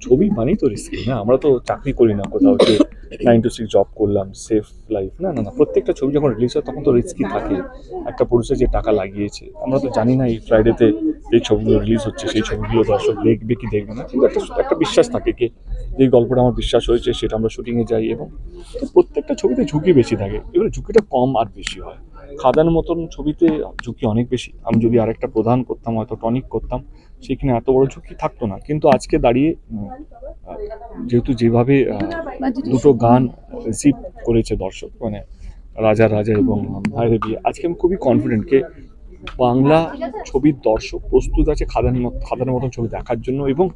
ছবি মানেই তো রিস্কি না, আমরা তো চাকরি করি না কোথাও যে 9 to 6 জব করলাম সেফ লাইফ, না না না, প্রত্যেকটা ছবি যখন রিলিজ হয় তখন তো রিস্কি থাকে। একটা প্রডিউসার যে টাকা লাগিয়েছে, আমরা তো জানি না এই ফ্রাইডেতে যে ছবিগুলো রিলিজ হচ্ছে সেই ছবিগুলো দর্শক দেখবে কি দেখবে না, কিন্তু একটা একটা বিশ্বাস থাকে কি যে গল্পটা আমার বিশ্বাস হয়েছে সেটা আমরা শুটিংয়ে যাই, এবং তো প্রত্যেকটা ছবিতে ঝুঁকি বেশি থাকে, এবারে ঝুঁকিটা কম আর বেশি হয়। খাদান মতন ছবিতে ঝুঁকি অনেক বেশি, আমি যদি আরেকটা প্রধান করতাম হয়তো টনিক করতাম, সেখানে এত বড় ঝুঁকি থাকতো না, কিন্তু আজকে দাঁড়িয়ে আহ, যেহেতু যেভাবে দুটো গান রিসিভ করেছে দর্শক, মানে রাজা রাজা এবং ভাইরে বিয়ে, আজকে আমি খুবই কনফিডেন্ট কে বাংলা ছবির দর্শক প্রস্তুত আছে খাদানের মতন ছবি দেখার জন্য। এবং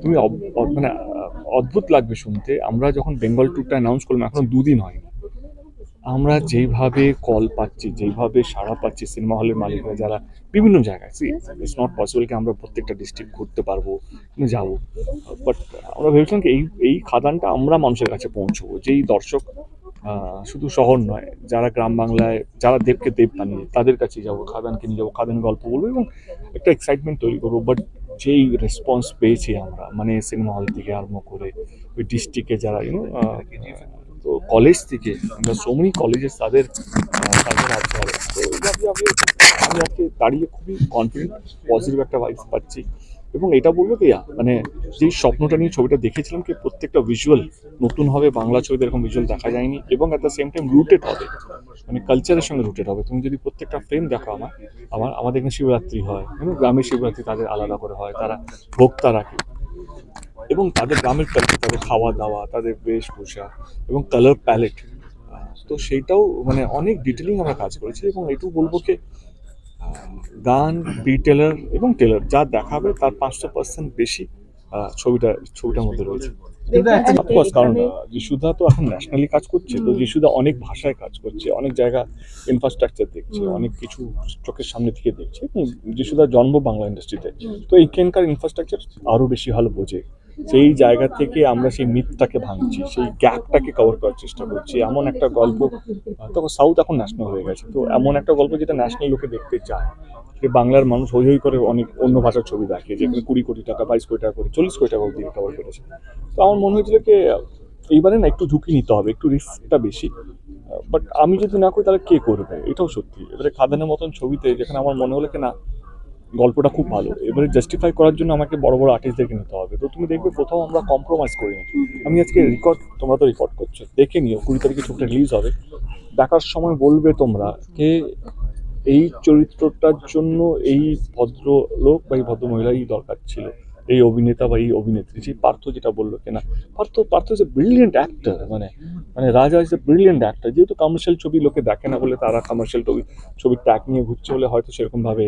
তুমি মানে অদ্ভুত লাগবে শুনতে, আমরা যখন বেঙ্গল ট্যুরটা অ্যানাউন্স করলাম এখনো 2 দিন হয়নি, আমরা যেইভাবে কল পাচ্ছি, যেইভাবে সাড়া পাচ্ছি সিনেমা হলের মালিকরা যারা বিভিন্ন জায়গায়, ইটস নট পসিবল কি আমরা প্রত্যেকটা ডিস্ট্রিক্ট ঘুরতে পারবো, যাবো, বাট আমরা ভেবেছিলাম কি এই খাদানটা আমরা মানুষের কাছে পৌঁছবো, যেই দর্শক শুধু শহর নয়, যারা গ্রাম বাংলায় যারা দেবকে দেব বানিয়ে তাদের কাছে যাবো, খাদানকে নিয়ে যাবো, খাদান গল্প বলবো এবং একটা এক্সাইটমেন্ট তৈরি করবো। বাট যেই রেসপন্স পেয়েছি আমরা, মানে সিনেমা হল থেকে আরম্ভ করে ওই ডিস্ট্রিক্টে যারা তো কলেজ থেকে আমরা সো মেনি কলেজেস তাদের আবদারে, তো এইভাবে আমি আজকে দাঁড়িয়ে খুবই কনফিডেন্ট, পজিটিভ একটা ভাইবস পাচ্ছি। এবং এটা বলবো কি মানে যেই স্বপ্নটা নিয়ে ছবিটা দেখেছিলাম কি প্রত্যেকটা ভিজুয়াল নতুন হবে, বাংলা ছবিতে এরকম ভিজুয়াল দেখা যায়নি, এবং at the same time rooted হবে, মানে কালচারের সঙ্গে রুটেড হবে। তুমি যদি প্রত্যেকটা ফ্রেম দেখো আমাদের এখানে শিবরাত্রি হয়, গ্রামের শিবরাত্রি তাদের আলাদা করে হয়, তারা ভোক্তা রাখে, এবং তাদের গ্রামের কালচার, তাদের খাওয়া দাওয়া, তাদের বেশভূষা এবং কালার প্যালেট, তো সেইটাও মানে অনেক ডিটেলিং আমরা কাজ করেছি। এবং এটুকু বলবো কি গান, টেলার এবং টেলার যা দেখাবে তার 500% বেশি ছবিটার মধ্যে রয়েছে। কিন্তু অফকোর্স, কারণ যিশুদা তো এখন ন্যাশনালি কাজ করছে, তো যিশুদা অনেক ভাষায় কাজ করছে, অনেক জায়গা ইনফ্রাস্ট্রাকচার দেখছে, অনেক কিছু চোখের সামনে থেকে দেখছে, এবং যিশুদার জন্ম বাংলা ইন্ডাস্ট্রিতে, তো এইখানকার ইনফ্রাস্ট্রাকচার আরো বেশি ভালো বোঝে। সেই জায়গা থেকে আমরা সেই মিথটাকে ভাঙছি, সেই গ্যাপটাকে কভার করার চেষ্টা করছি, এমন একটা গল্প, তখন সাউথ এখন ন্যাশনাল হয়ে গেছে, তো এমন একটা গল্প যেটা ন্যাশনাল লোকে দেখতে চায়, যে বাংলার মানুষ হই হই করে অনেক অন্য ভাষার ছবি দেখে, যেখানে 20 কোটি টাকা, 22 কোটি টাকা করে, 40 কোটি টাকা অব্দি কভার করেছে। তো আমার মনে হয়েছিল কি এইবারে না একটু ঝুঁকি নিতে হবে, একটু রিস্কটা বেশি, বাট আমি যদি না করি তাহলে কে করবে, এটাও সত্যি। এবারে খাদানের মতন ছবিতে যেখানে আমার মনে হলো কি না গল্পটা খুব ভালো, এবারে জাস্টিফাই করার জন্য আমাকে বড় বড় আর্টিস্টদেরকে নিতে হবে, তো তুমি দেখবে কোথাও আমরা কম্প্রোমাইজ করিনি। আমি আজকে রেকর্ড, তোমরা তো রেকর্ড করছো, দেখে নিও 20 তারিখে ছবিটা রিলিজ হবে, দেখার সময় বলবে তোমরা কে এই চরিত্রটার জন্য এই ভদ্রলোক বা এই ভদ্রমহিলাই দরকার ছিল, এই অভিনেতা বা এই অভিনেত্রী, যে পার্থ যেটা বললো কিনা, Partha is a brilliant actor, মানে মানে রাজা ইজ এ ব্রিলিয়েন্ট অ্যাক্টর, যেহেতু কমার্শিয়াল ছবি লোকে দেখে না বলে, তারা কমার্শিয়াল ছবির ট্যাগ নিয়ে ঘুরছে বলে হয়তো সেরকম ভাবে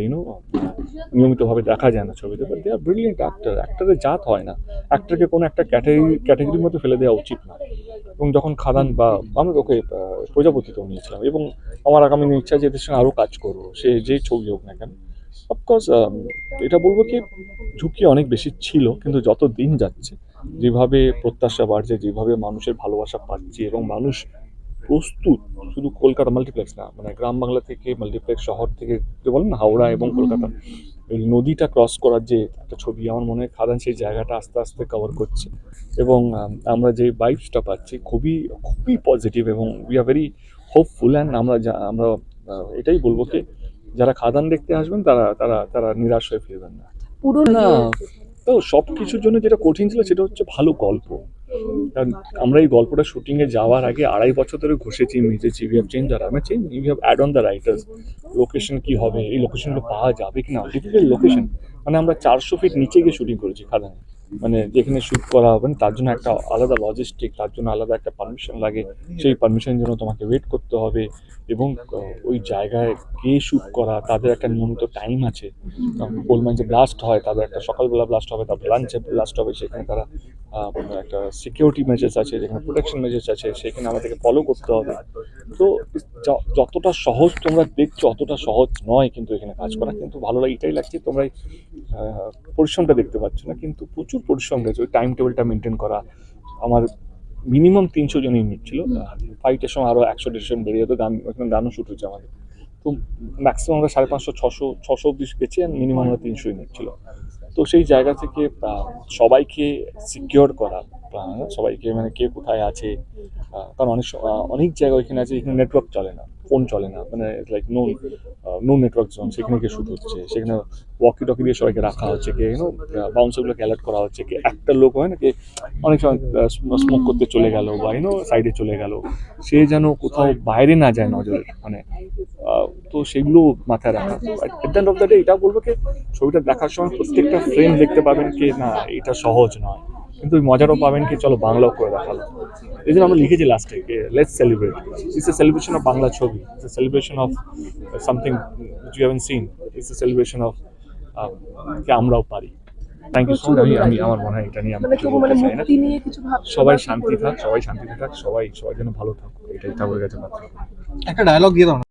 নিয়মিতভাবে দেখা যায় না ছবিতে, but they are brilliant actor, অ্যাক্টরের জাত হয় না, অ্যাক্টরকে কোনো একটা ক্যাটাগরির মধ্যে ফেলে দেওয়া উচিত না। এবং যখন খাদান বা আমি ওকে প্রজাপতিতেও নিয়েছিলাম, এবং আমার আগামী ইচ্ছা যে এদের সঙ্গে আরও কাজ করবো, সে যেই ছবি হোক না কেন। অফকোর্স এটা বলবো কি ঝুঁকি অনেক বেশি ছিল, কিন্তু যত দিন যাচ্ছে, যেভাবে প্রত্যাশা বাড়ছে, যেভাবে মানুষের ভালোবাসা পাচ্ছি, এবং মানুষ প্রস্তুত, শুধু কলকাতা মাল্টিপ্লেক্স না, মানে গ্রাম বাংলা থেকে মাল্টিপ্লেক্স, শহর থেকে, যে বলেন না হাওড়া এবং কলকাতা, এই নদীটা ক্রস করার যে একটা ছবি, আমার মনে হয় খাদান সেই জায়গাটা আস্তে আস্তে কভার করছে। এবং আমরা যে ভাইবসটা পাচ্ছি খুবই খুবই পজিটিভ, এবং we are very hopeful. And আমরা এটাই বলবো কি যারা খাদান দেখতে আসবেন তারা তারা তারা নিরাশ হয়ে ফিরবেন না। পুরো না, তো সব কিছুর জন্য যেটা কঠিন ছিল সেটা হচ্ছে ভালো গল্প। কারণ আমরা এই গল্পটা শুটিং এ যাওয়ার আগে 2.5 বছর ধরে ঘষেছি, মিটেছি, উই হ্যাভ চেঞ্জ আর আমি change, we have add on the writers, location কি হবে, এই লোকেশনগুলো পাওয়া যাবে কিনা, ডিফিকাল্ট লোকেশন, মানে আমরা 400 ফিট নিচে গিয়ে শুটিং করেছি খাদানে, মানে যেখানে শুট করা হবে তার জন্য একটা আলাদা লজিস্টিক, তার জন্য আলাদা একটা পারমিশন লাগে, সেই পারমিশনের জন্য তোমাকে ওয়েট করতে হবে, এবং ওই জায়গায় কে শুট করা তাদের একটা নিয়মিত টাইম আছে, কোল মাইন্সে ব্লাস্ট হয়, তাদের একটা সকালবেলা ব্লাস্ট হবে, তারপর লাঞ্চে ব্লাস্ট হবে, সেখানে তারা একটা সিকিউরিটি মেজার্স আছে, যেখানে প্রোটেকশন মেজার্স আছে, সেখানে আমাদেরকে ফলো করতে হবে। তো যতটা সহজ তোমরা দেখছো অতটা সহজ নয় কিন্তু এখানে কাজ করা, কিন্তু ভালো লাগে এটাই লাগছে তোমরা পরিশ্রমটা দেখতে পাচ্ছ না, কিন্তু প্রচুর পরিশ্রম গেছে ওই টাইম টেবিলটা মেনটেন করা। আমার মিনিমাম 300 জন ইউনিট ছিল, ফাইটের সময় আরো 100-150 বেরিয়ে যেত, গানও শুট হচ্ছে আমাদের, তো ম্যাক্সিমাম আমরা 550, 600 অব্দি গেছি, আর মিনিমাম আমরা 300 ইউনিট ছিল। তো সেই জায়গা থেকে সবাইকে সিকিওর করা, সবাইকে মানে কে কোথায় আছে, কারণ অনেক জায়গা ওইখানে আছে যেখানে নেটওয়ার্ক চলে না, ফোন চলে না, মানে লাইক নো নেটওয়ার্ক জোন, সেখানে গিয়ে শুট হচ্ছে, সেখানে ওয়াকি টকি দিয়ে সবাইকে রাখা হচ্ছে, কে বাউন্সারগুলোকে অ্যালার্ট করা হচ্ছে, কি একটা লোক হয় না কি অনেক সময় স্মোক করতে চলে গেল বা সাইডে চলে গেল, সে যেন কোথাও বাইরে না যায় নজরের, মানে তো সেগুলো মাথায় রাখা। At the end of the day এটা বলবো কি, ছবিটা দেখার সময় প্রত্যেকটা ফ্রেম দেখতে পাবেন কি না এটা সহজ নয়, কিন্তু ওই মজারও পাবেন কি চলো বাংলাও করে দেখালো। এই জন্য আমরা লিখেছি লাস্টে let's celebrate, it's a celebration of Bangla ছবি, it's a celebration of something you haven't seen, it's a celebration of কি আমরাও পারি। Thank you so much. আমি আমার মনে হয় এটা নিয়ে আমি মানে কিছু তবু বলতে মানে চাই না। মুক্তি নিয়ে কিছু ভাবছো সবাই বা কি শান্তি করবে? থাক, সবাই শান্তিতে থাক, সবাই যেন ভালো থাকুক, এটাই ঠাকুরের কাছে প্রার্থনা। একটা ডায়লগ দিয়ে দাও না।